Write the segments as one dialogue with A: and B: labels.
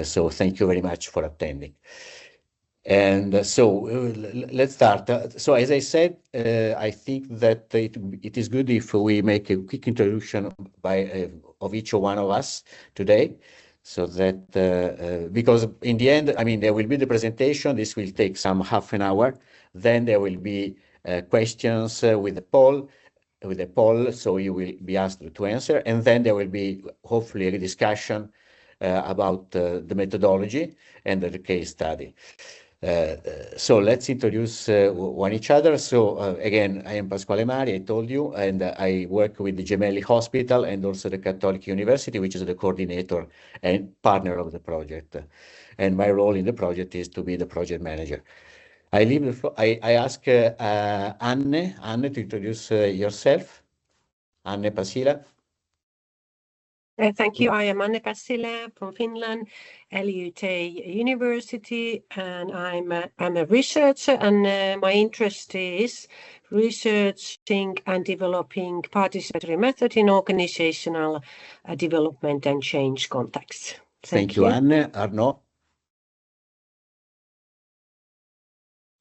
A: So thank you very much for attending. And let's start. So as I said, I think that it is good if we make a quick introduction of each one of us today, so that because in the end, I mean, there will be the presentation. This will take some half an hour. Then there will be questions with the poll. So you will be asked to answer, and then there will be hopefully a discussion about the methodology and the case study. So let's introduce one each other. So again, I am Pasquale Mari, I told you, and I work with the Gemelli Hospital and also the Catholic University, which is the coordinator and partner of the project. And my role in the project is to be the project manager. I leave the floor. I ask Anne to introduce yourself. Anne Pasila.
B: Thank you. I am Anne Passila from Finland, LUT University, and I'm a researcher, and my interest is researching and developing participatory method in organizational development and change contexts.
A: Thank you, Anne. Arnaud.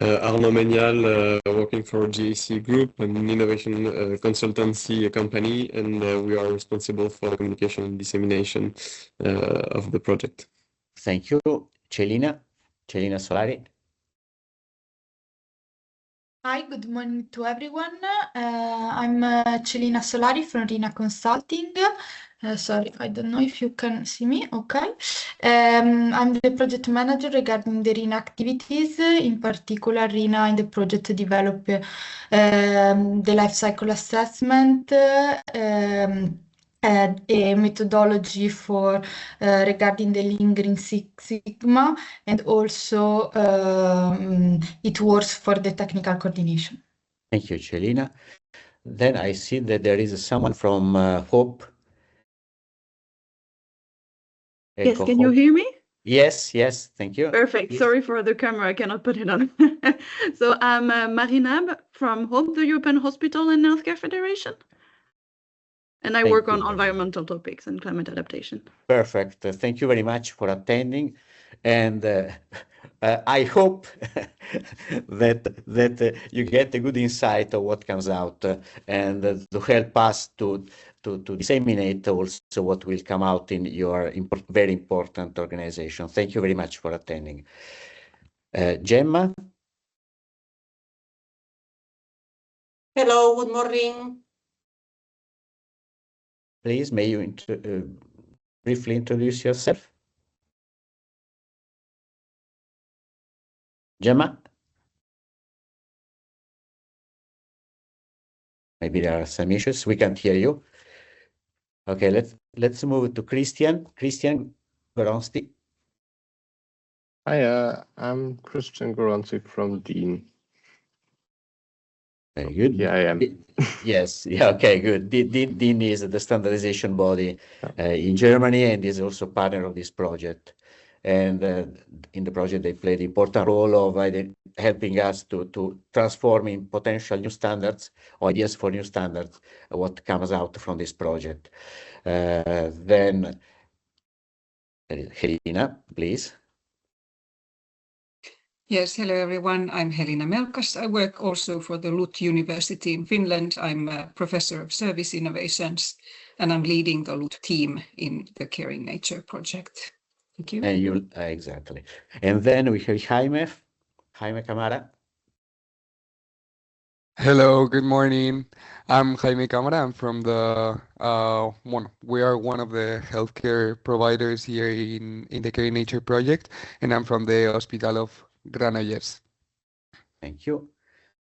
C: Arnaud Menial, working for GAC Group, an innovation consultancy company, and we are responsible for the communication and dissemination of the project.
A: Thank you. Celina Solari.
D: Hi, good morning to everyone. I'm Celina Solari from RINA Consulting. Sorry, I don't know if you can see me. Okay. I'm the project manager regarding the RINA activities. In particular, RINA in the project develop the life cycle assessment, a methodology for regarding the lingering Six Sigma, and also it works for the technical coordination.
A: Thank you, Celina. Then I see that there is someone from Hope.
E: Yes, can you hear me?
A: Yes, thank you.
E: Perfect.
A: Yes.
E: Sorry for the camera, I cannot put it on. So I'm Marinab from Hope, the European Hospital and Healthcare Federation. And I work on environmental topics and climate adaptation.
A: Perfect. Thank you very much for attending. And I hope that you get a good insight of what comes out and to help us to disseminate also what will come out in your very important organization. Thank you very much for attending. Gemma?
F: Hello, good morning.
A: Please, may you briefly introduce yourself? Gemma? Maybe there are some issues. We can't hear you. Okay, let's move to Christian. Christian Goronski.
G: Hi, I'm Christian Goronski from Dean.
A: Very good.
G: Yeah, I am.
A: Yes. Yeah. Okay. Good. DIN is the standardization body in Germany and is also partner of this project. And in the project, they play the important role of helping us to transform in potential new standards or ideas for new standards, what comes out from this project. Then Helena, please.
H: Yes, hello everyone. I'm Helena Melkas. I work also for the LUT University in Finland. I'm a professor of service innovations, and I'm leading the LUT team in the Caring Nature project. Thank you.
A: And you exactly. And then we have Jaime Camara.
I: Hello, good morning. I'm Jaime Camara. I'm from the we are one of the healthcare providers here in the Caring Nature project, and I'm from the Hospital of Granollers.
A: Thank you.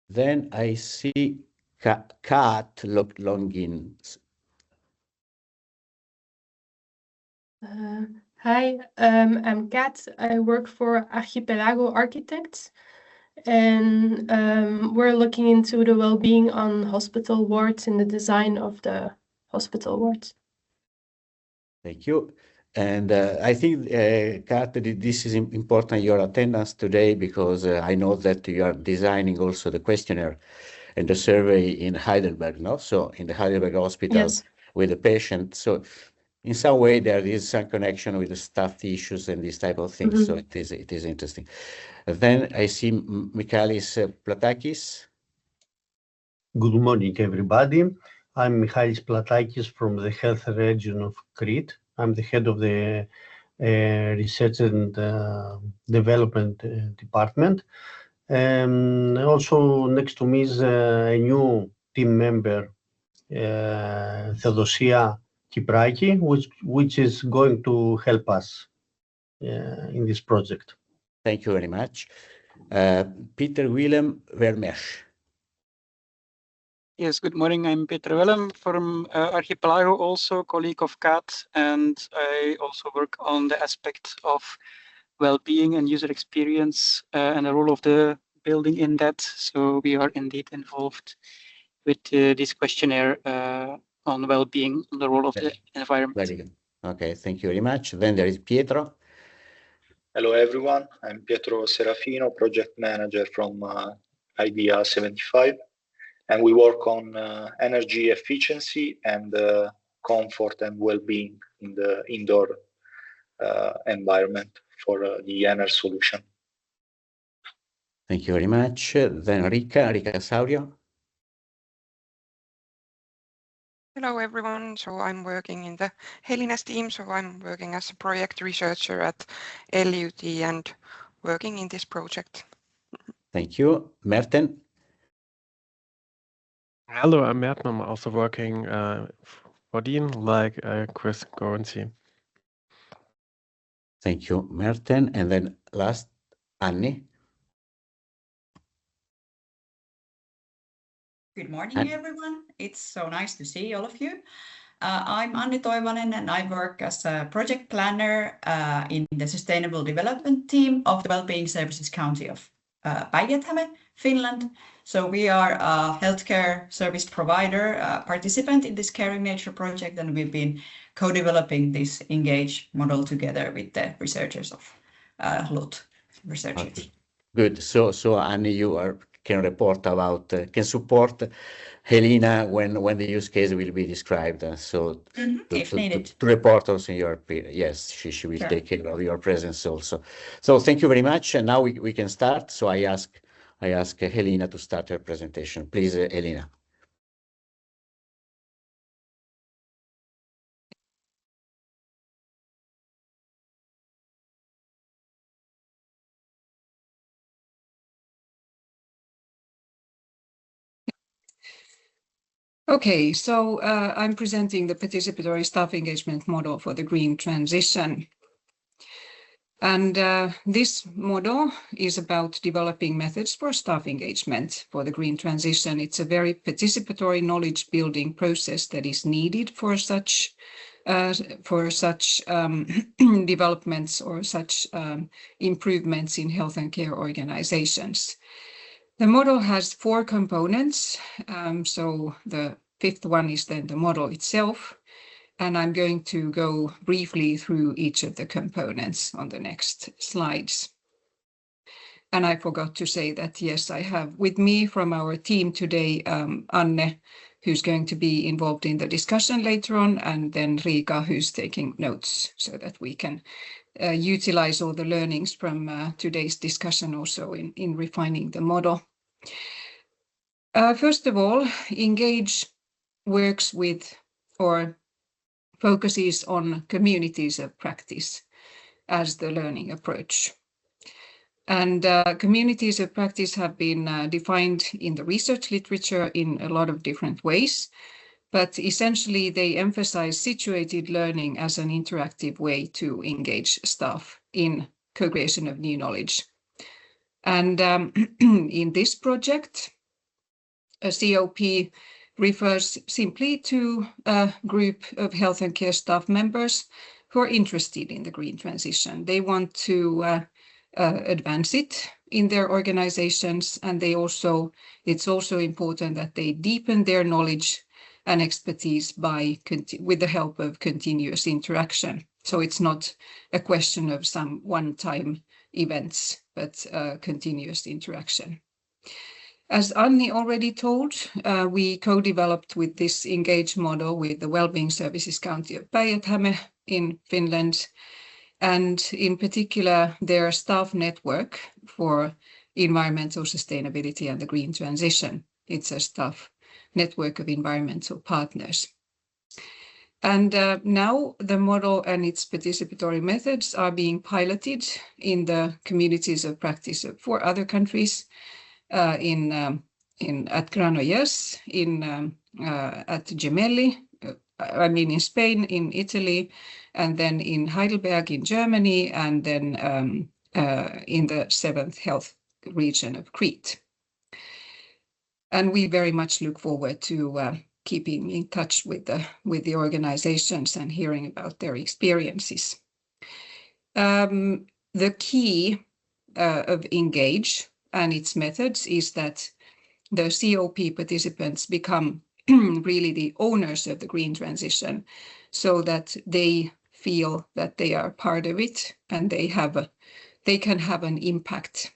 A: Then I see Kat Longin.
J: Hi, I'm Kat. I work for Archipelago Architects, and we're looking into the well-being on hospital wards and the design of the hospital wards.
A: Thank you. And I think, Kat, this is important, your attendance today, because I know that you are designing also the questionnaire and the survey in Heidelberg, no? So in the Heidelberg Hospital with the patient. So in some way there is some connection with the staff issues and these type of things. So it is interesting. Then I see Michalis Platakis.
F: Good morning, everybody. I'm Michalis Platakis from the Health Region of Crete. I'm the head of the Research and Development Department. Also next to me is a new team member, Theodosia Kipraki, which is going to help us in this project.
A: Thank you very much. Peter Willem Vermeersch.
K: Yes, good morning. I'm Peter Willem from Archipelago, also colleague of CAT, and I also work on the aspect of well-being and user experience and the role of the building in that. So we are indeed involved with this questionnaire on well-being, on the role of the environment.
A: Very good. Okay, thank you very much. Then there is Pietro.
L: Hello, everyone. I'm Pietro Serafino, project manager from IDEA 75. And we work on energy efficiency and comfort and well-being in the indoor environment for the ENER solution.
A: Thank you very much. Then Rica Saurio.
M: Hello, everyone. So I'm working in the Helinas team. So I'm working as a project researcher at LUT and working in this project.
A: Thank you. Merten.
N: Hello, I'm Merten. I'm also working for Dean, like Chris Gorency.
A: Thank you, Merten. And then last, Anni.
O: Good morning, everyone. It's so nice to see all of you. I'm Anni Toivonen, and I work as a project planner in the Sustainable Development team of the Wellbeing Services County of Päijät-Häme, Finland. So we are a healthcare service provider, participant in this Caring Nature project, and we've been co-developing this ENGAGE model together with the researchers of LUT researchers.
A: Okay. Good. So Anni, you can report about, can support Helena when the use case will be described. So
O: if needed.
A: To report also in your period. Yes, she will take care of your presence also. So thank you very much. And now we can start. So I ask Helena to start her presentation. Please, Helena.
H: Okay, so I'm presenting the participatory staff engagement model for the green transition. And this model is about developing methods for staff engagement for the green transition. It's a very participatory knowledge building process that is needed for such developments or such improvements in health and care organizations. The model has 4 components. So the 5th one is then the model itself. And I'm going to go briefly through each of the components on the next slides. And I forgot to say that, yes, I have with me from our team today, Anne, who's going to be involved in the discussion later on, and then Riika, who's taking notes so that we can utilize all the learnings from today's discussion also in refining the model. First of all, ENGAGE works with or focuses on communities of practice as the learning approach. And communities of practice have been defined in the research literature in a lot of different ways, but essentially they emphasize situated learning as an interactive way to engage staff in co-creation of new knowledge. And in this project, a COP refers simply to a group of health and care staff members who are interested in the green transition. They want to advance it in their organizations, and it's also important that they deepen their knowledge and expertise with the help of continuous interaction. So it's not a question of some one-time events, but continuous interaction. As Anni already told, we co-developed with this Engage model with the Wellbeing Services County of Päijät-Häme in Finland, and in particular their staff network for environmental sustainability and the green transition. It's a staff network of environmental partners. And now the model and its participatory methods are being piloted in the communities of practice of 4 other countries, at Granollers, at Gemelli, in Spain, in Italy, and then in Heidelberg in Germany, and then in the 7th Health Region of Crete. And we very much look forward to keeping in touch with the organizations and hearing about their experiences. The key of Engage and its methods is that the COP participants become really the owners of the green transition, so that they feel that they are part of it and they can have an impact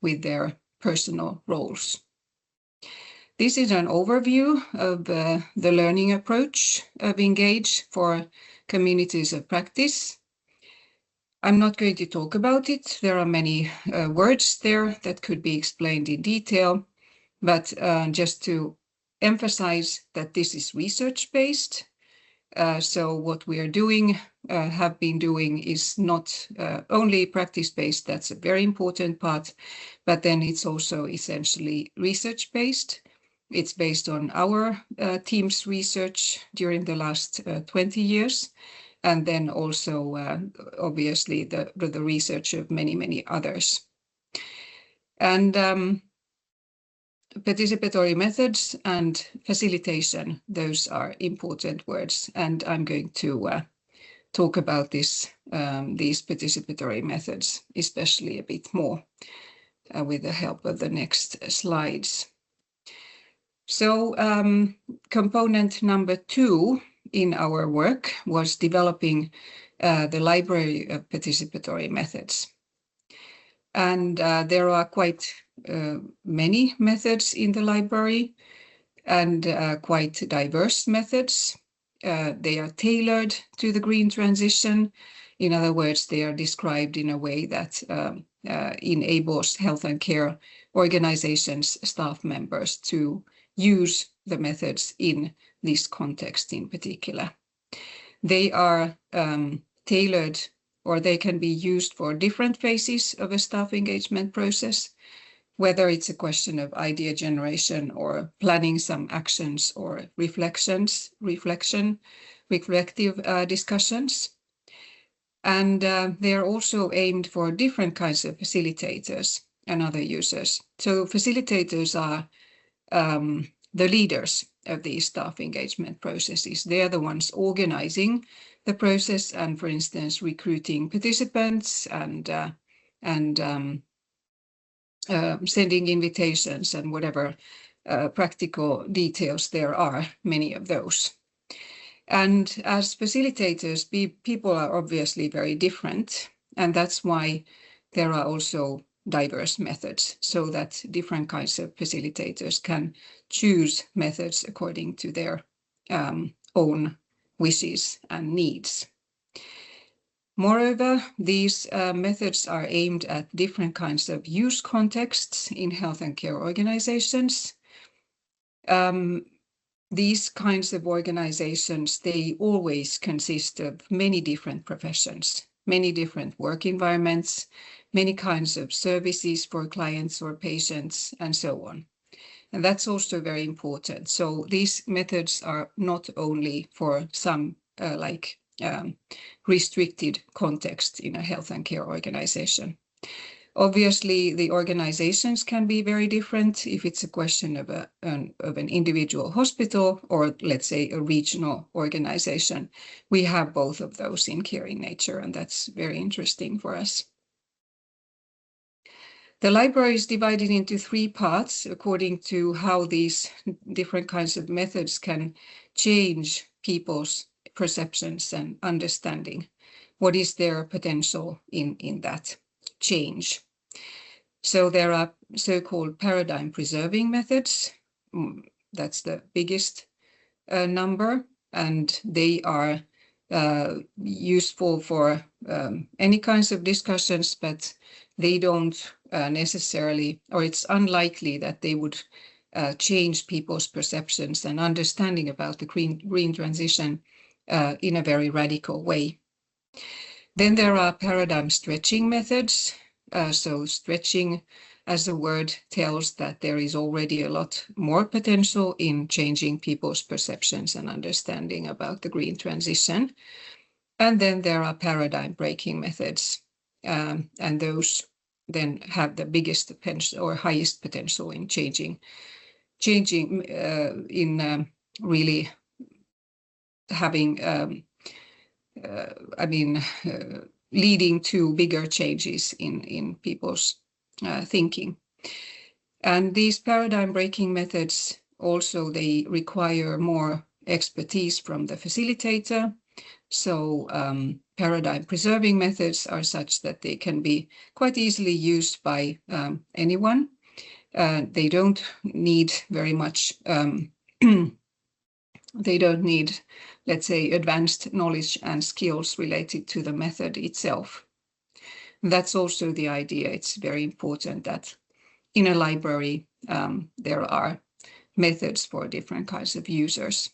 H: with their personal roles. This is an overview of the learning approach of Engage for communities of practice. I'm not going to talk about it. There are many words there that could be explained in detail, but just to emphasize that this is research-based. So what we are doing, have been doing, is not only practice-based, that's a very important part, but then it's also essentially research-based. It's based on our team's research during the last 20 years, and then also obviously the research of many others. And participatory methods and facilitation, those are important words, and I'm going to talk about these participatory methods especially a bit more with the help of the next slides. So component number 2 in our work was developing the library of participatory methods. And there are quite many methods in the library, and quite diverse methods. They are tailored to the green transition. In other words, they are described in a way that enables health and care organizations' staff members to use the methods in this context in particular. They are tailored, or they can be used for different phases of a staff engagement process, whether it's a question of idea generation or planning some actions or reflective discussions. And they are also aimed for different kinds of facilitators and other users. So facilitators are the leaders of these staff engagement processes. They are the ones organizing the process and, for instance, recruiting participants and sending invitations and whatever practical details there are, many of those. And as facilitators, people are obviously very different, and that's why there are also diverse methods, so that different kinds of facilitators can choose methods according to their own wishes and needs. Moreover, these methods are aimed at different kinds of use contexts in health and care organizations. These kinds of organizations, they always consist of many different professions, many different work environments, many kinds of services for clients or patients, and so on. And that's also very important. So these methods are not only for some restricted context in a health and care organization. Obviously, the organizations can be very different if it's a question of an individual hospital or, let's say, a regional organization. We have both of those in Caring Nature, and that's very interesting for us. The library is divided into 3 parts according to how these different kinds of methods can change people's perceptions and understanding. What is their potential in that change? So there are so-called paradigm preserving methods. That's the biggest number, and they are useful for any kinds of discussions, but they don't necessarily, or it's unlikely that they would change people's perceptions and understanding about the green transition in a very radical way. Then there are paradigm stretching methods. So stretching, as the word tells, that there is already a lot more potential in changing people's perceptions and understanding about the green transition. And then there are paradigm breaking methods, and those then have the biggest potential or highest potential in changing in really having, leading to bigger changes in people's thinking. And these paradigm breaking methods also, they require more expertise from the facilitator. So paradigm preserving methods are such that they can be quite easily used by anyone. They don't need very much, they don't need, let's say, advanced knowledge and skills related to the method itself. That's also the idea. It's very important that in a library there are methods for different kinds of users.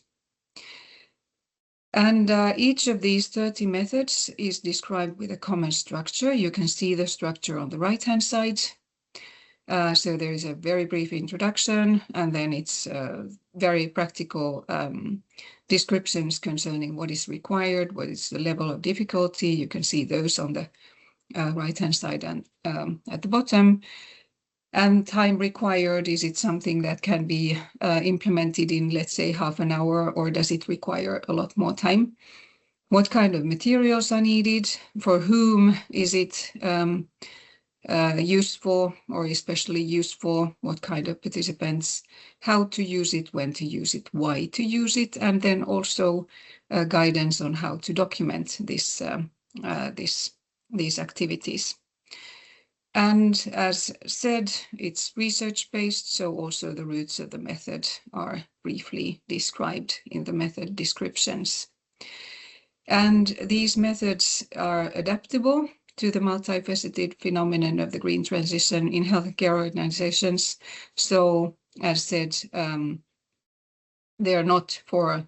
H: And each of these 30 methods is described with a common structure. You can see the structure on the right-hand side. So there is a very brief introduction, and then it's very practical descriptions concerning what is required, what is the level of difficulty. You can see those on the right-hand side and at the bottom. And time required, is it something that can be implemented in, let's say, half an hour, or does it require a lot more time? What kind of materials are needed? For whom is it useful, or especially useful? What kind of participants? How to use it, when to use it, why to use it, and then also guidance on how to document this, these activities. And as said, it's research-based, so also the roots of the method are briefly described in the method descriptions. And these methods are adaptable to the multifaceted phenomenon of the green transition in healthcare organizations. So, as said, they are not for,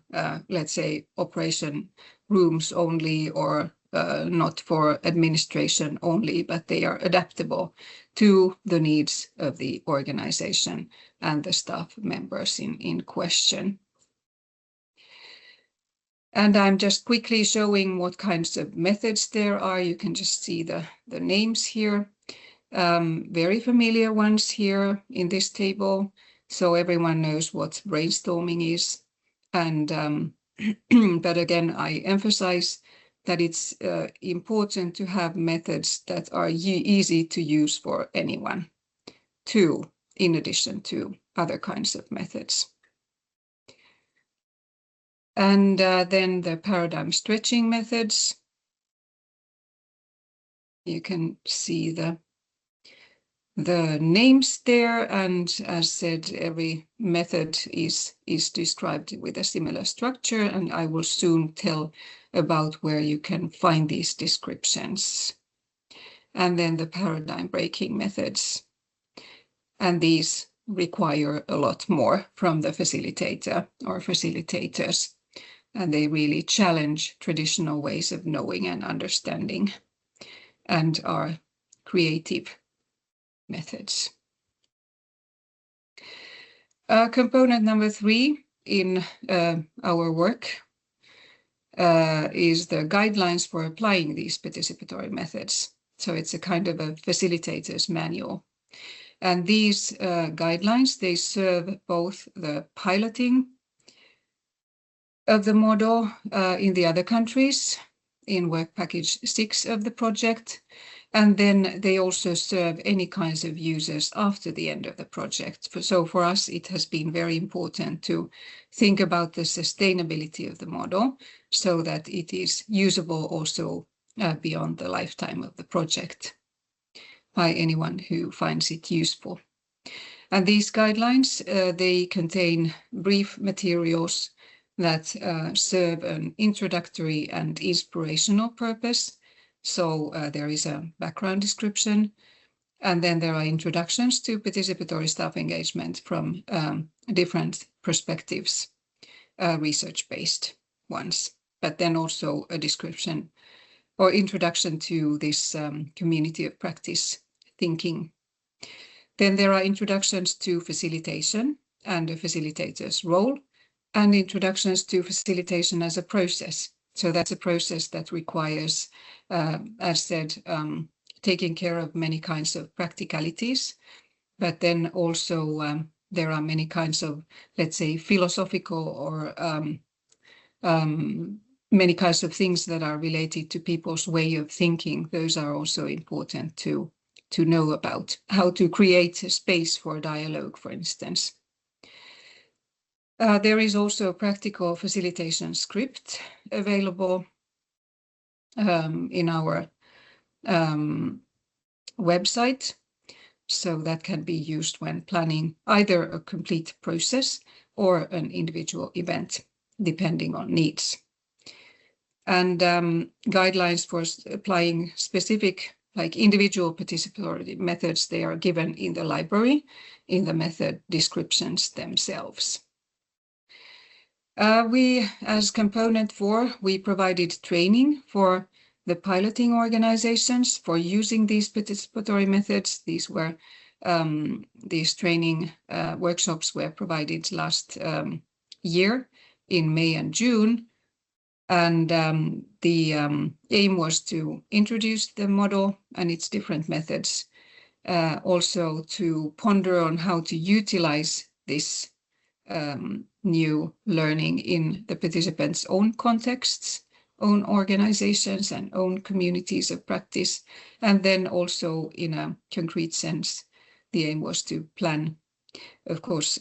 H: let's say, operation rooms only, or not for administration only, but they are adaptable to the needs of the organization and the staff members in question. And I'm just quickly showing what kinds of methods there are. You can just see the names here. Very familiar ones here in this table, so everyone knows what brainstorming is. And but again, I emphasize that it's important to have methods that are easy to use for anyone, too, in addition to other kinds of methods. And then the paradigm stretching methods. You can see the names there, and as said, every method is described with a similar structure, and I will soon tell about where you can find these descriptions. And then the paradigm breaking methods. And these require a lot more from the facilitator or facilitators, and they really challenge traditional ways of knowing and understanding, and are creative methods. Component number 3 in our work is the guidelines for applying these participatory methods. So it's a kind of a facilitator's manual. And these guidelines, they serve both the piloting of the model in the other countries, in work package 6 of the project, and then they also serve any kinds of users after the end of the project. So for us, it has been very important to think about the sustainability of the model so that it is usable also beyond the lifetime of the project. by anyone who finds it useful. And these guidelines, they contain brief materials that serve an introductory and inspirational purpose. So there is a background description, and then there are introductions to participatory staff engagement from different perspectives, research-based ones, but then also a description or introduction to this community of practice thinking. Then there are introductions to facilitation and a facilitator's role, and introductions to facilitation as a process. So that's a process that requires, as said, taking care of many kinds of practicalities, but then also there are many kinds of, let's say, philosophical or many kinds of things that are related to people's way of thinking. Those are also important to know about. How to create a space for dialogue, for instance. There is also a practical facilitation script available in our website, so that can be used when planning either a complete process or an individual event, depending on needs. And guidelines for applying specific, like individual participatory methods, they are given in the library, in the method descriptions themselves. We, as component 4, we provided training for the piloting organizations for using these participatory methods. These were these training workshops were provided last year in May and June. And the aim was to introduce the model and its different methods, also to ponder on how to utilize this new learning in the participants' own contexts, own organizations and own communities of practice. And then also in a concrete sense, the aim was to plan, of course,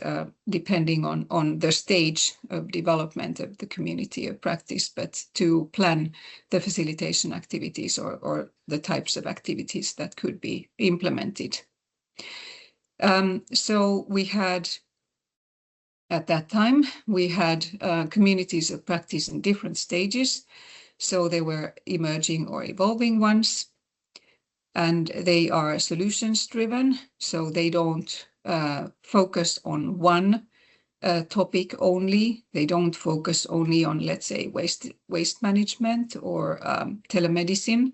H: depending on the stage of development of the community of practice, but to plan the facilitation activities or the types of activities that could be implemented. So we had, at that time, we had communities of practice in different stages. So they were emerging or evolving ones, and they are solutions driven. So they don't focus on one topic only. They don't focus only on, let's say, waste management or telemedicine,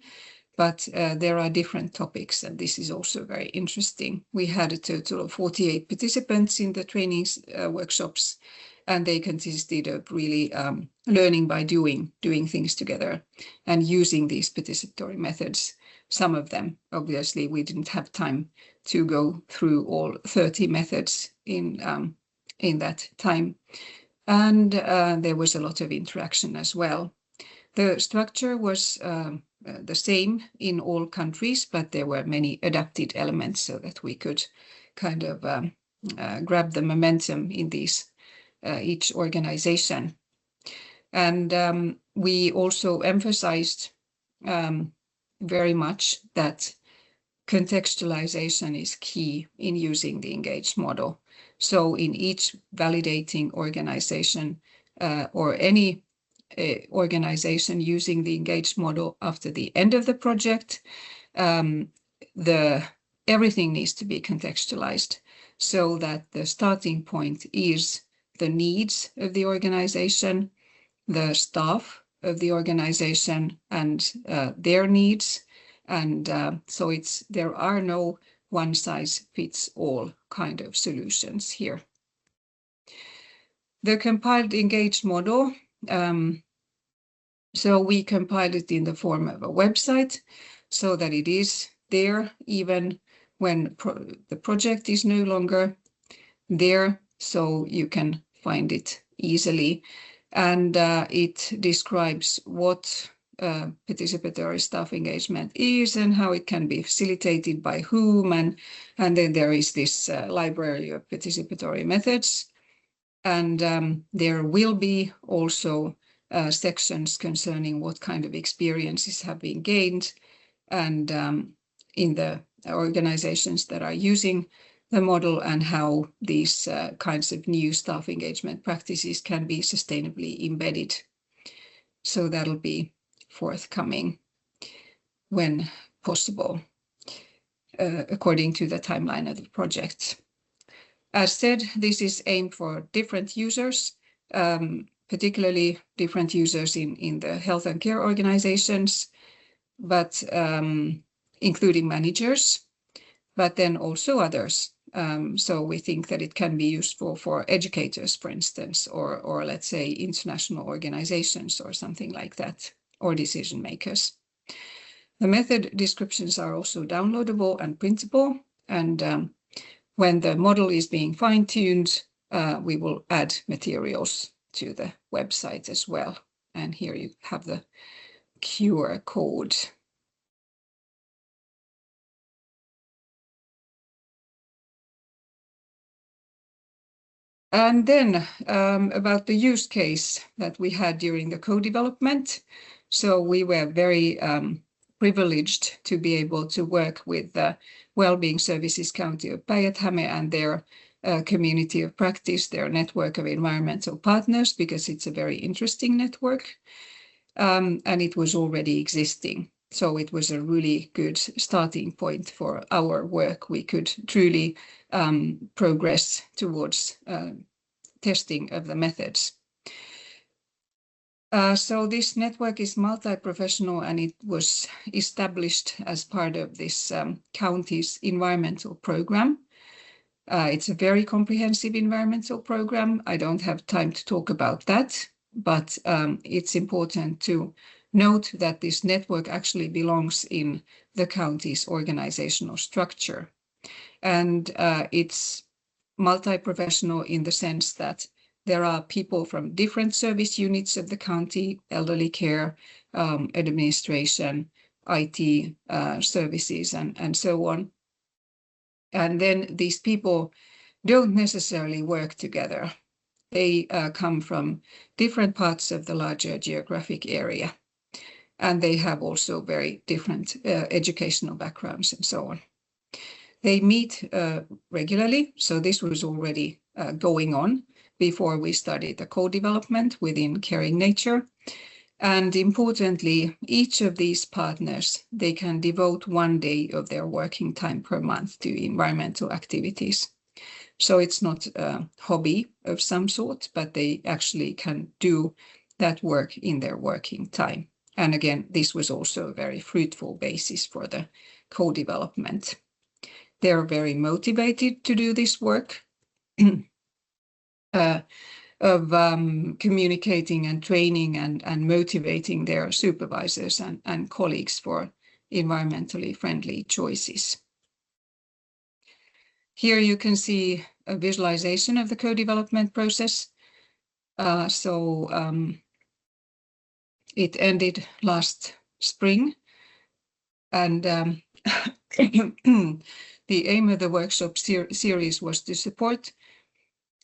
H: but there are different topics, and this is also very interesting. We had a total of 48 participants in the trainings workshops, and they consisted of really learning by doing things together and using these participatory methods. Some of them, obviously, we didn't have time to go through all 30 methods in that time. And there was a lot of interaction as well. The structure was the same in all countries, but there were many adapted elements so that we could kind of grab the momentum in these each organization. And we also emphasized very much that contextualization is key in using the engaged model. So in each validating organization or any organization using the engaged model after the end of the project, everything needs to be contextualized so that the starting point is the needs of the organization, the staff of the organization and their needs. And so there are no one size fits all kind of solutions here. The compiled engaged model, so we compiled it in the form of a website so that it is there even when the project is no longer there, so you can find it easily. And it describes what participatory staff engagement is and how it can be facilitated by whom. And then there is this library of participatory methods. And there will be also sections concerning what kind of experiences have been gained. And in the organizations that are using the model and how these kinds of new staff engagement practices can be sustainably embedded. So that'll be forthcoming when possible, according to the timeline of the project. As said, this is aimed for different users, particularly different users in the health and care organizations, but including managers, but then also others. So we think that it can be useful for educators, for instance, or let's say international organizations or something like that, or decision makers. The method descriptions are also downloadable and printable, and when the model is being fine-tuned, we will add materials to the website as well. And here you have the QR code. And then about the use case that we had during the co-development. So we were very privileged to be able to work with the Wellbeing Services County of Päijät-Häme and their community of practice, their network of environmental partners, because it's a very interesting network. And it was already existing. So it was a really good starting point for our work. We could truly progress towards testing of the methods. So this network is multi-professional, and it was established as part of this county's environmental program. It's a very comprehensive environmental program. I don't have time to talk about that, but it's important to note that this network actually belongs in the county's organizational structure. And it's multi-professional in the sense that there are people from different service units of the county, elderly care, administration, IT services, and so on. And then these people don't necessarily work together. They come from different parts of the larger geographic area. And they have also very different educational backgrounds and so on. They meet regularly, so this was already going on before we started the co-development within Caring Nature. And importantly, each of these partners, they can devote 1 day of their working time per month to environmental activities. So it's not a hobby of some sort, but they actually can do that work in their working time. And again, this was also a very fruitful basis for the co-development. They're very motivated to do this work of communicating and training and motivating their supervisors and colleagues for environmentally friendly choices. Here you can see a visualization of the co-development process. It ended last spring, and the aim of the workshop series was to support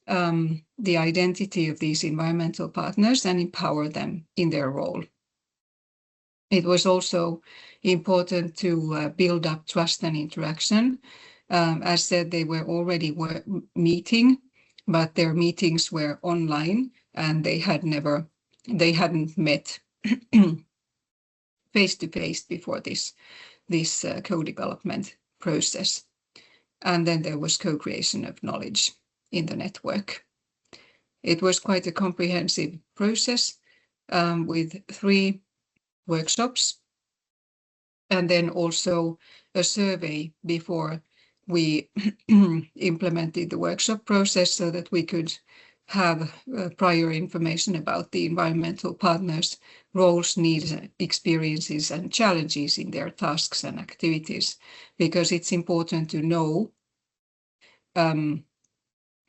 H: the identity of these environmental partners and empower them in their role. It was also important to build up trust and interaction. As said, they were already meeting, but their meetings were online, and they hadn't met face-to-face before this co-development process. And then there was co-creation of knowledge in the network. It was quite a comprehensive process with 3 workshops, and then also a survey before we implemented the workshop process, so that we could have prior information about the environmental partners' roles, needs, experiences, and challenges in their tasks and activities, because it's important to know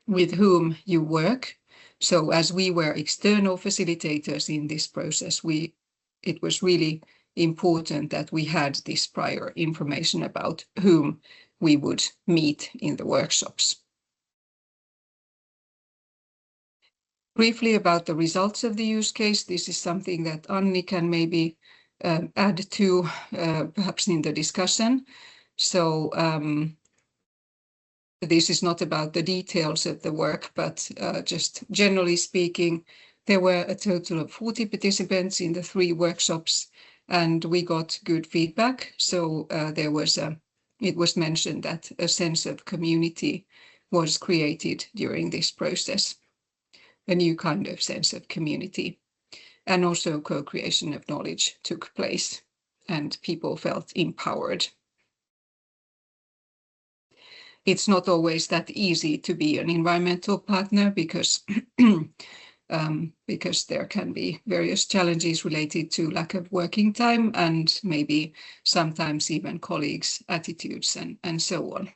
H: with whom you work. So as we were external facilitators in this process, it was really important that we had this prior information about whom we would meet in the workshops. Briefly about the results of the use case, this is something that Anni can maybe add to perhaps in the discussion. So this is not about the details of the work, but just generally speaking, there were a total of 40 participants in the 3 workshops, and we got good feedback. So it was mentioned that a sense of community was created during this process, a new kind of sense of community, and also co-creation of knowledge took place, and people felt empowered. It's not always that easy to be an environmental partner because there can be various challenges related to lack of working time and maybe sometimes even colleagues' attitudes and so on.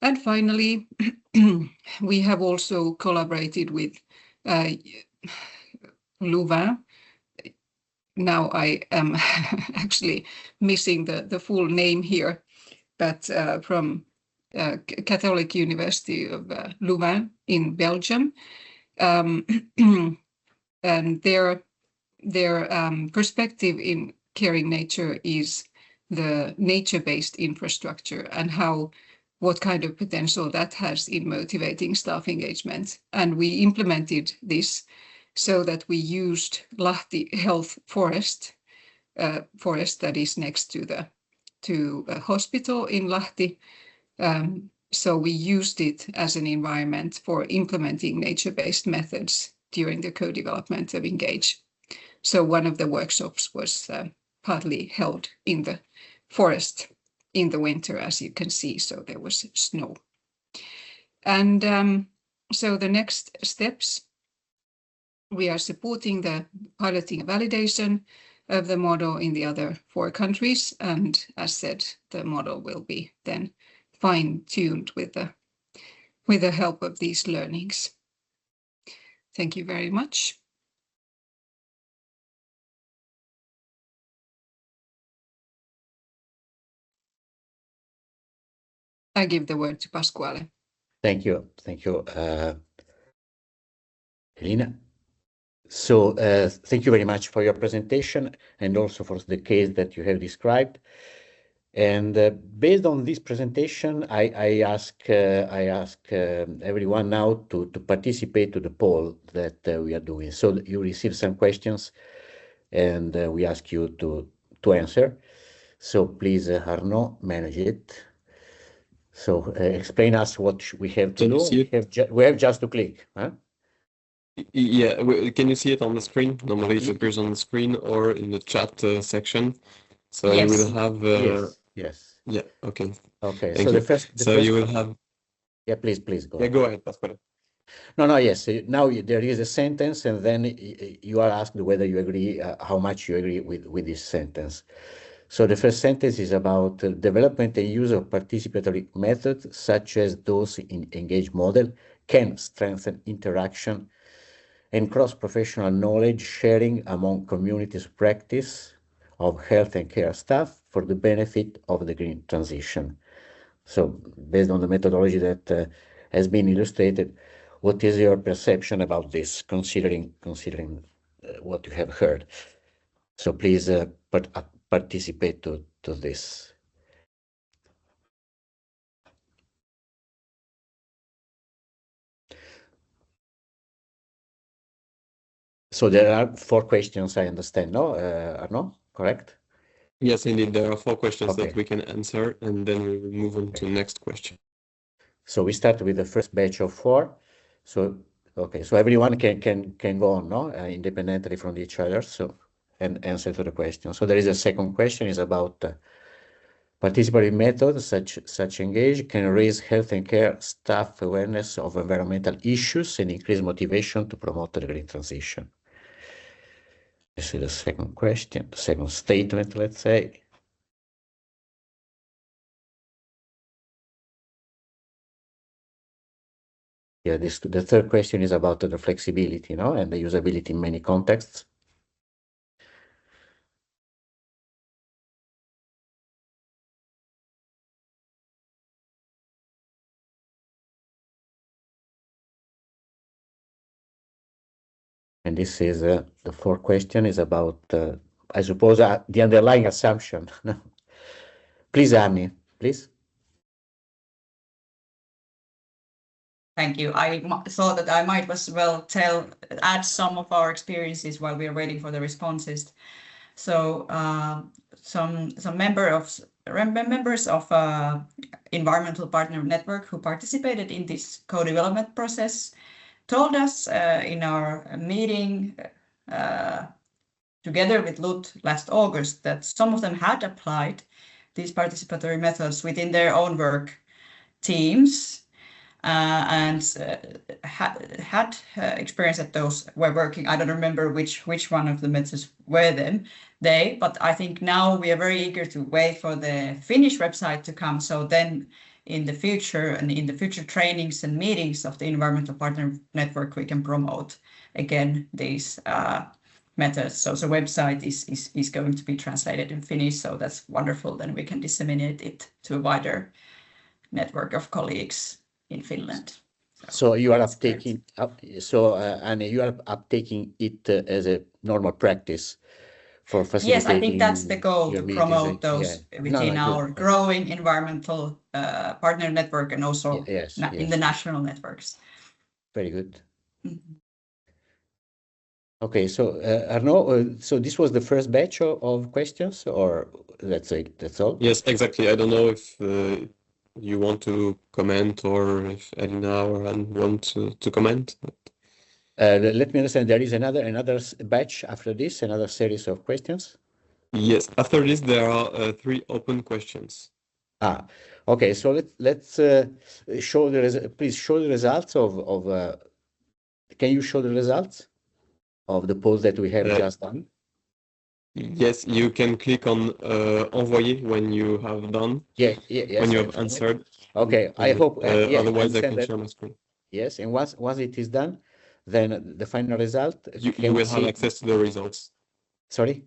H: And finally, we have also collaborated with Louvain. Now I am actually missing the full name here, but from Catholic University of Louvain in Belgium, and their perspective in caring nature is the nature-based infrastructure and what kind of potential that has in motivating staff engagement. And we implemented this so that we used Lahti Health Forest that is next to a hospital in Lahti. So we used it as an environment for implementing nature-based methods during the co-development of Engage. So one of the workshops was partly held in the forest in the winter, as you can see, so there was snow. And so the next steps, we are supporting the piloting and validation of the model in the other 4 countries. And as said, the model will be then fine-tuned with the help of these learnings. Thank you very much. I give the word to Pasquale.
A: Thank you. Thank you, Elina. So thank you very much for your presentation and also for the case that you have described. And based on this presentation, I ask everyone now to participate to the poll that we are doing. So you receive some questions, and we ask you to answer. So please, Arnaud, manage it. So explain us what we have to do. We have just to click, huh?
C: Yeah, can you see it on the screen? Normally it appears on the screen or in the chat section. So
A: yes.
C: You will have...
A: Yes.
C: Yeah, okay.
A: Okay,
C: Thank
A: so
C: you. You will have...
A: Yeah, please go.
C: Yeah, go ahead, Pasquale.
A: No, yes. Now there is a sentence, and then you are asked whether you agree, how much you agree with this sentence. So the first sentence is about development and use of participatory methods, such as those in Engage model, can strengthen interaction and cross-professional knowledge sharing among communities of practice of health and care staff for the benefit of the green transition. So based on the methodology that has been illustrated, what is your perception about this, considering what you have heard? So please participate to this. So there are 4 questions, I understand, no, Arnaud, correct?
C: Yes, indeed. There are 4 questions
A: Okay.
C: that we can answer, and then we will move on to the next question.
A: So we start with the first batch of 4. So okay, so everyone can go on, no, independently from each other. So and answer to the question. So there is a second question is about participatory methods such Engage can raise health and care staff awareness of environmental issues and increase motivation to promote the green transition. This is the second question, the second statement, let's say. Yeah, the third question is about the flexibility, no, and the usability in many contexts. And this is the fourth question is about, I suppose, the underlying assumption. Please, Ami. please.
O: Thank you. I thought that I might as well add some of our experiences while we are waiting for the responses. So some members of Environmental Partner Network who participated in this co-development process told us in our meeting together with LUT last August that some of them had applied these participatory methods within their own work teams and had experience that those were working. I don't remember which one of the methods were but I think now we are very eager to wait for the Finnish website to come. So then in the future trainings and meetings of the Environmental Partner Network, we can promote again these methods. So the website is going to be translated in Finnish, so that's wonderful. Then we can disseminate it to a wider network of colleagues in Finland.
A: So you are uptaking, and you are uptaking it as a normal practice for facilitating.
O: Yes, I think that's the goal, to promote those within our
A: good.
O: growing environmental partner network and also in the national networks.
A: Very good.
O: Mm-hmm.
A: Okay, so Arnaud, so this was the first batch of questions, or that's all?
C: Yes, exactly. I don't know if you want to comment, or if Elina or Anne want to comment.
A: Let me understand, there is another batch after this, another series of questions?
C: Yes, after this there are 3 open questions.
A: Okay, so let's show please show the results of can you show the results of the poll that we have just done?
C: Yes, you can click on envoyer when you have done.
A: Yes,
C: when you have answered.
A: Okay, I hope.
C: Otherwise, I can share my screen.
A: Yes, and once it is done, then the final result.
C: You will have access to the results.
A: Sorry?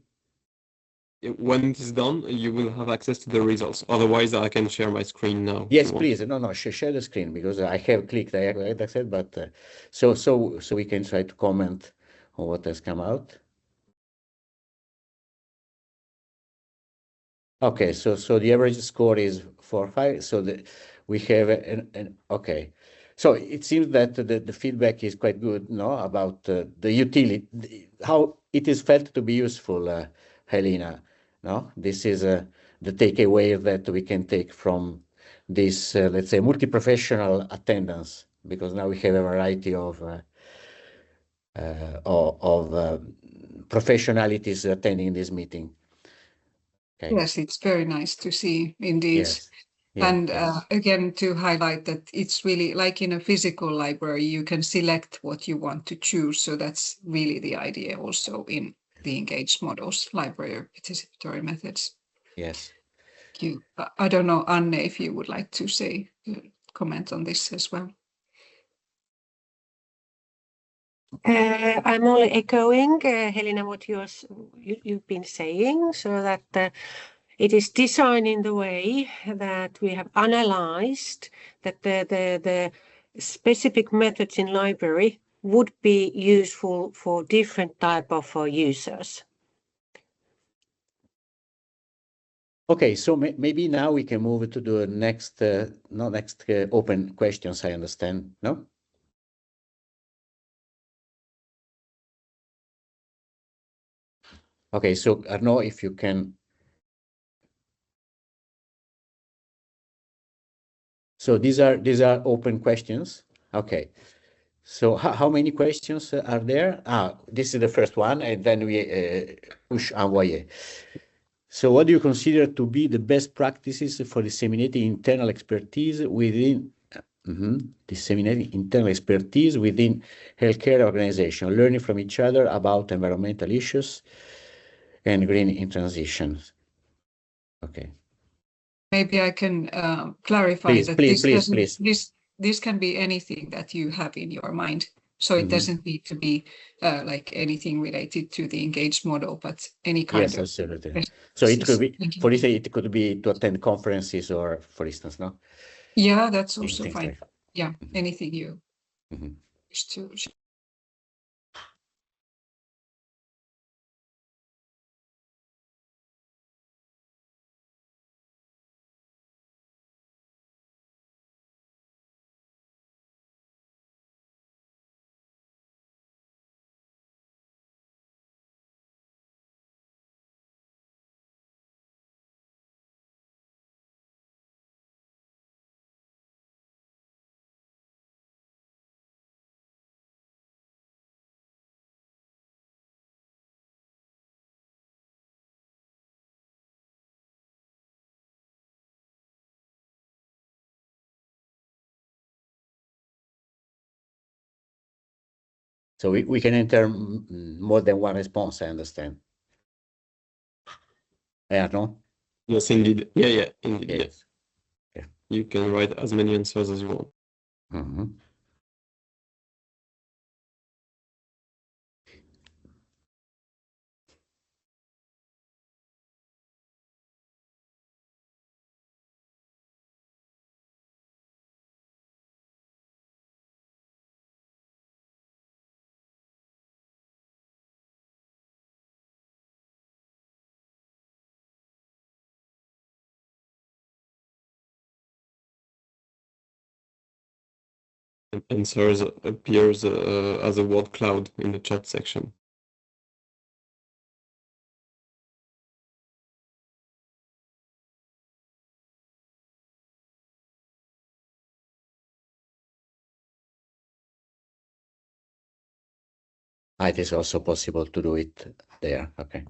C: When it is done, you will have access to the results. Otherwise, I can share my screen now.
A: Yes, please. No, share the screen, because I have clicked, like I said, but so we can try to comment on what has come out. Okay, so the average score is 4.5. So we have okay. So it seems that the feedback is quite good, no, about the utility, how it is felt to be useful, Helena. No, this is the takeaway that we can take from this, let's say, multi-professional attendance, because now we have a variety of professionalities attending this meeting. Okay.
H: Yes, it's very nice to see indeed.
A: Yes. Yeah,
H: and again, to highlight that it's really like in a physical library, you can select what you want to choose. So that's really the idea also in the engaged models, library participatory methods.
A: Yes.
H: Thank you. I don't know, Anne, if you would like to say, comment on this as well.
B: I'm only echoing, Helena, what you've been saying, so that it is designed in the way that we have analyzed that the specific methods in library would be useful for different type of users.
A: Okay, so maybe now we can move to the next, open questions, I understand, no? Okay, so Arnaud, if you can. So these are open questions. Okay. So how many questions are there? This is the first one, and then we push envoyer. So what do you consider to be the best practices for disseminating internal expertise within healthcare organization, learning from each other about environmental issues and green in transitions? Okay.
H: Maybe I can clarify
A: please,
H: that
A: please.
H: This can be anything that you have in your mind. So it doesn't need to be like anything related to the engaged model, but any kind of.
A: Yes, absolutely. So it could be, for instance, it could be to attend conferences, or for instance, no?
H: Yeah, that's also fine.
A: Like
H: yeah, anything you wish to.
A: So we can enter more than one response, I understand. Yeah, no?
C: Yes, indeed. Yeah, indeed.
A: Yes.
C: Yeah. You can write as many answers as you want.
A: Mm-hmm.
C: Answers appears as a word cloud in the chat section.
A: It is also possible to do it there. Okay.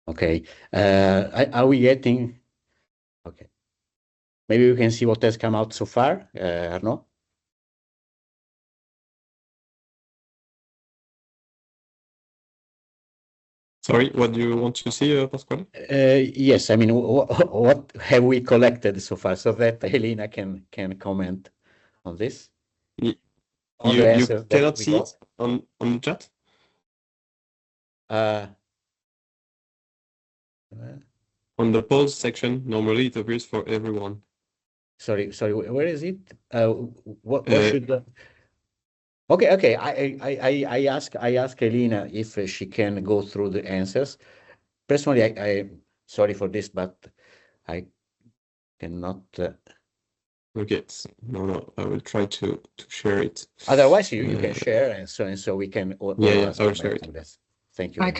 A: Okay. Are we getting? Okay. Maybe we can see what has come out so far, Arnaud?
C: Sorry, what do you want to see, Pasquale?
A: Yes, I mean, what have we collected so far so that Helena can comment on this?
C: You
A: answers that
C: cannot
A: we
C: see
A: got?
C: it on the chat? On the polls section, normally it appears for everyone.
A: Sorry, where is it? What should? Okay. I ask Helena if she can go through the answers. Personally, I sorry for this, but I cannot.
C: Okay, no, I will try to share it.
A: Otherwise, you can share, and so we can.
C: Yeah, I will share it.
A: Thank you.
H: I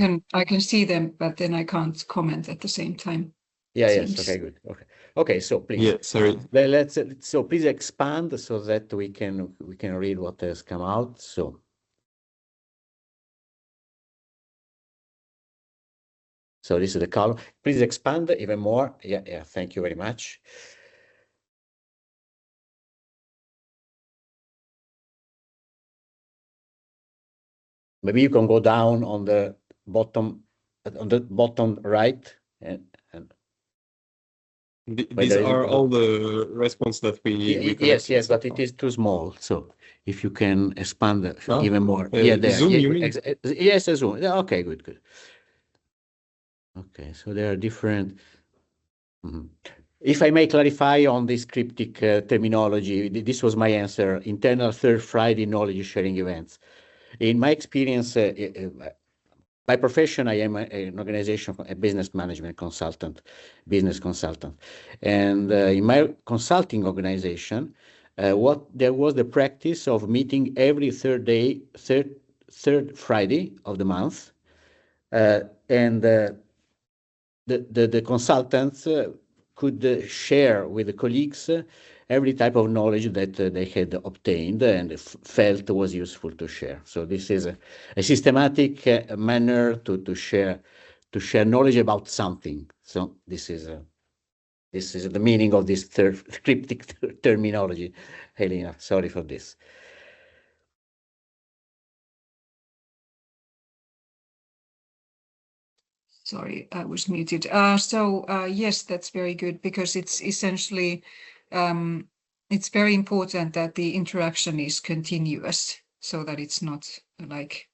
H: can see them, but then I can't comment at the same time.
A: Yes. Okay, good. Okay. So please.
C: Yeah, sorry.
A: Let's so please expand so that we can read what has come out. So this is the column. Please expand even more. Yeah. Thank you very much. Maybe you can go down on the bottom right and
C: these are all the responses that we
A: yes,
C: collected
A: but
C: so
A: it is too small. So if you can expand even more.
C: there. Zoom, you mean?
A: Yes, Zoom. Okay, good. Okay, so there are different. If I may clarify on this cryptic terminology, this was my answer. Internal third Friday knowledge sharing events. In my experience, by profession, I am an organization, a business management consultant, business consultant. And in my consulting organization, there was the practice of meeting every third Friday of the month. And the consultants could share with the colleagues every type of knowledge that they had obtained and felt was useful to share. So this is a systematic manner to share knowledge about something. So this is the meaning of this cryptic terminology. Helena, sorry for this.
H: Sorry, I was muted. Yes, that's very good because it's essentially, it's very important that the interaction is continuous so that it's not like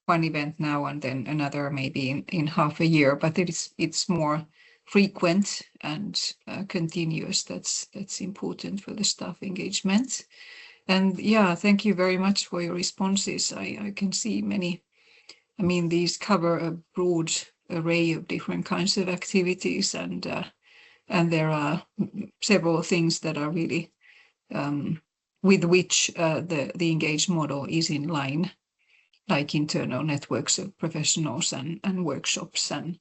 H: one event now and then another maybe in half a year, but it's more frequent and continuous. That's important for the staff engagement. And yeah, thank you very much for your responses. I can see many. I mean, these cover a broad array of different kinds of activities, and there are several things that are really with which the engaged model is in line, like internal networks of professionals and workshops and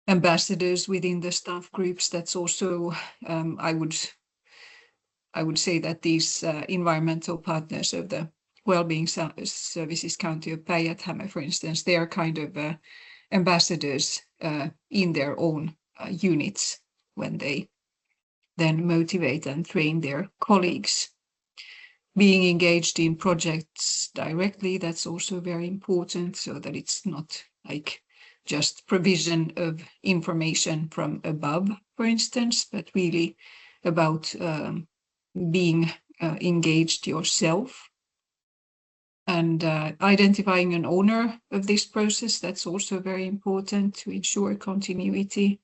H: ambassadors within the staff groups. That's also, I would say that these environmental partners of the Wellbeing Services County of Päijät-Häme, for instance, they are kind of ambassadors in their own units when they then motivate and train their colleagues. Being engaged in projects directly, that's also very important, so that it's not like just provision of information from above, for instance, but really about being engaged yourself. And identifying an owner of this process, that's also very important to ensure continuity.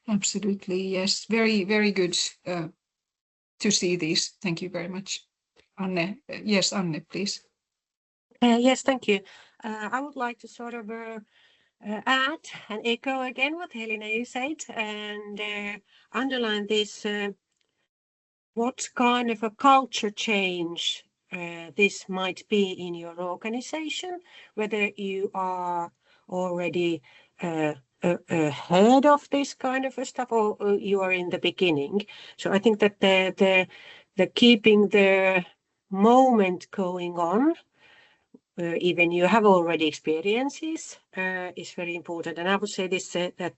H: Absolutely, yes. Very, very good to see these. Thank you very much. Anne, yes, Anne, please.
B: Yes, thank you. I would like to sort of add and echo again what Helena you said, and underline this, what kind of a culture change this might be in your organization, whether you are already ahead of this kind of stuff or you are in the beginning. So I think that the keeping the moment going on, even you have already experiences, is very important. And I would say this, that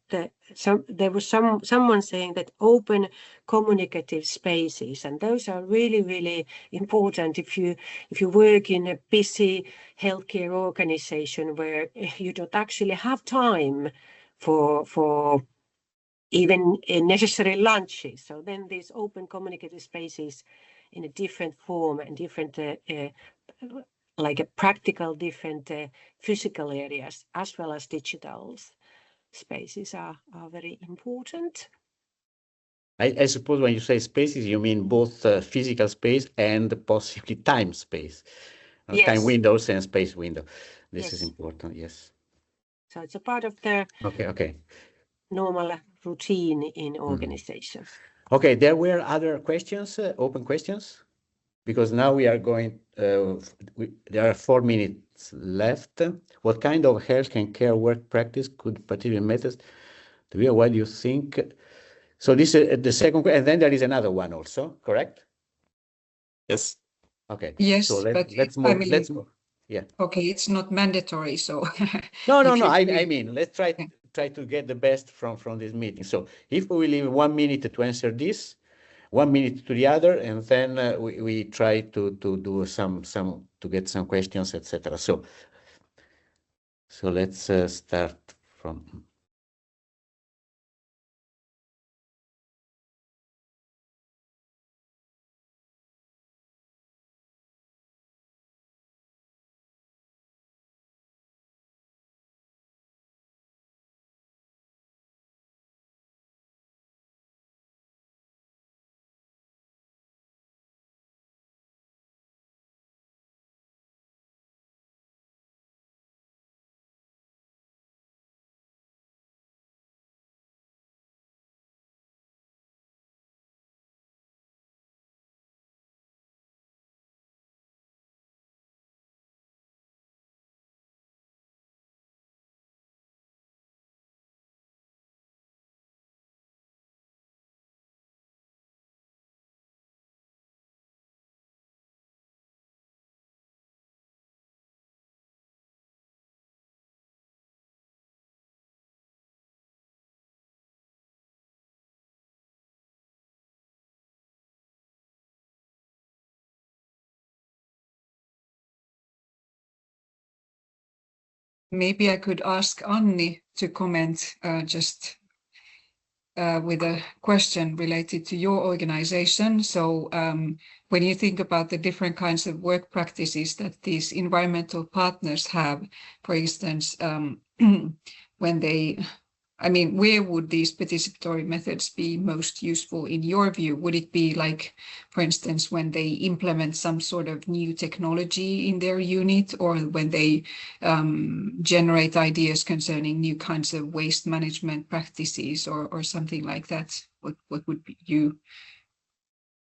B: there was someone saying that open communicative spaces, and those are really, really important if you work in a busy healthcare organization where you don't actually have time for even necessary lunches. So then these open communicative spaces in a different form and different like a practical different physical areas as well as digital spaces are very important.
A: I suppose when you say spaces, you mean both physical space and possibly time space.
B: Yes.
A: Time windows and space window. This
B: Yes.
A: is important, yes.
B: So it's a part of the
A: Okay.
B: normal routine in organization.
A: Okay, there were other questions, open questions, because now we are going, there are 4 minutes left. What kind of health and care work practice could particular methods to be? What do you think? So this is the second, and then there is another one also, correct?
C: Yes.
A: Okay.
H: Yes,
A: so
H: but
A: let's
H: I
A: move.
H: mean,
A: Let's move. Yeah.
H: Okay, it's not mandatory, so.
A: No.
H: if you
A: I mean, let's try to get the best from this meeting. So if we leave 1 minute to answer this, 1 minute to the other, and then we try to do some to get some questions, etc. So let's start from.
H: Maybe I could ask Anni to comment just with a question related to your organization. So when you think about the different kinds of work practices that these environmental partners have, for instance, when they I mean, where would these participatory methods be most useful in your view? Would it be like, for instance, when they implement some sort of new technology in their unit, or when they generate ideas concerning new kinds of waste management practices, or something like that? What would you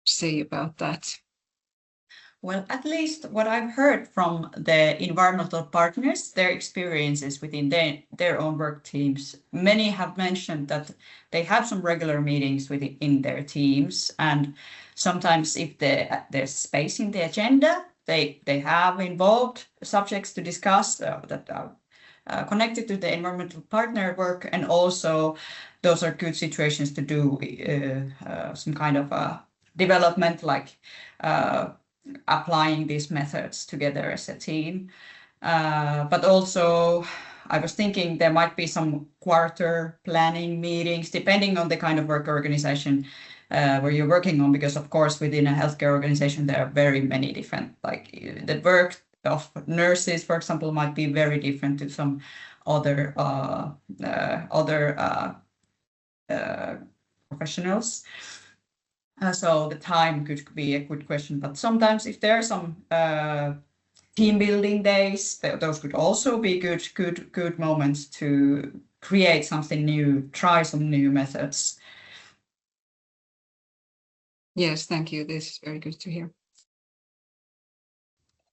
H: say about that?
O: Well, at least what I've heard from the environmental partners, their experiences within their own work teams, many have mentioned that they have some regular meetings within their teams, and sometimes if there's space in the agenda, they have involved subjects to discuss that are connected to the environmental partner work, and also those are good situations to do some kind of development, like applying these methods together as a team. But also, I was thinking there might be some quarter planning meetings, depending on the kind of work organization where you're working on, because of course within a healthcare organization there are very many different, like the work of nurses, for example, might be very different to some other professionals. So the time could be a good question, but sometimes if there are some team building days, those could also be good moments to create something new, try some new methods.
H: Yes, thank you. This is very good to hear.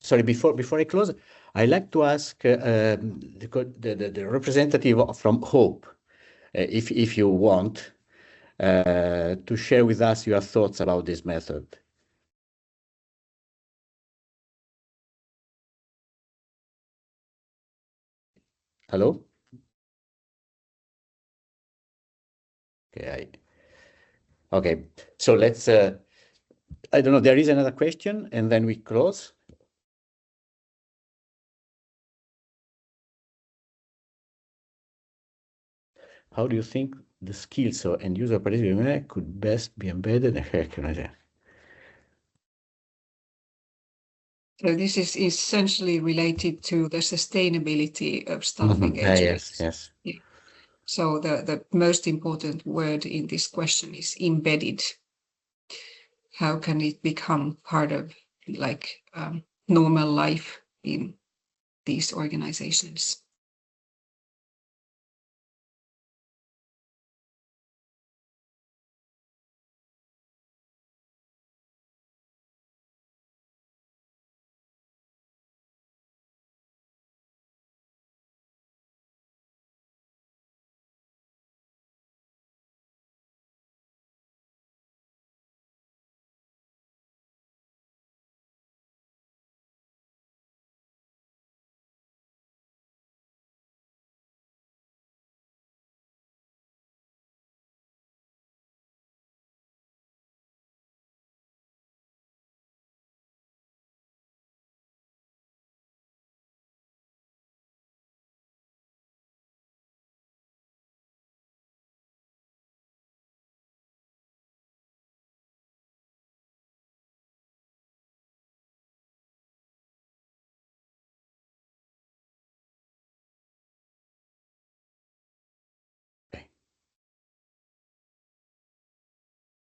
A: Sorry, before I close, I'd like to ask the representative from Hope, if you want, to share with us your thoughts about this method. Hello? Okay, so let's, I don't know, there is another question and then we close. How do you think the skills and user participation could best be embedded in healthcare?
H: So this is essentially related to the sustainability of staff engagement.
A: Yes.
H: Yeah. So the most important word in this question is embedded. How can it become part of like normal life in these organizations?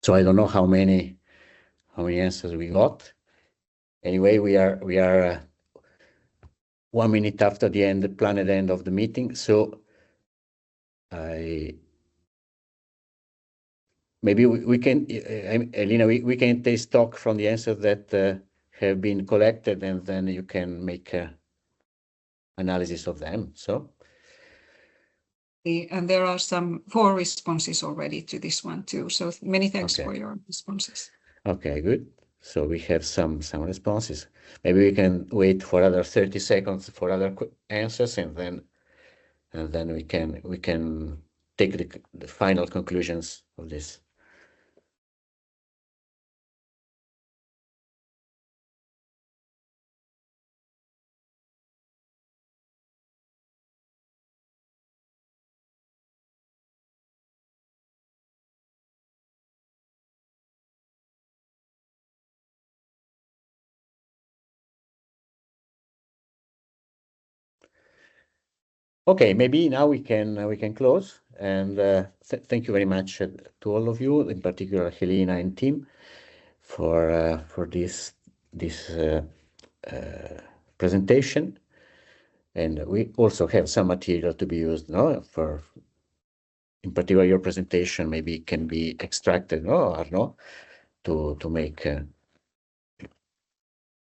A: So I don't know how many answers we got. Anyway, we are 1 minute after the planned end of the meeting. So maybe we can, Elina, we can take stock from the answers that have been collected, and then you can make analysis of them. So.
H: And there are 4 responses already to this one too. So many thanks for your responses.
A: Okay, good. So we have some responses. Maybe we can wait for other 30 seconds for other answers, and then we can take the final conclusions of this. Okay, maybe now we can close. And thank you very much to all of you, in particular Helena and team, for this presentation. And we also have some material to be used, no, for, in particular, your presentation maybe can be extracted, no, or no, to make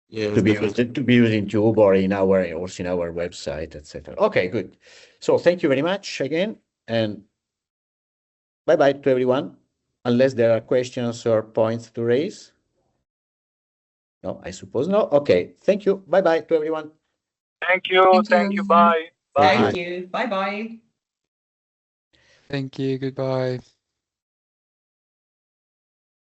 C: Yes,
A: to be
C: definitely.
A: used in Tube or in our website, etc. Okay, good. So thank you very much again, and bye bye to everyone. Unless there are questions or points to raise. No, I suppose no. Okay, thank you. Bye bye to everyone.
K: Thank you. Thank you. Bye. Bye.
O: Thank you. Bye bye.
I: Thank you. Goodbye.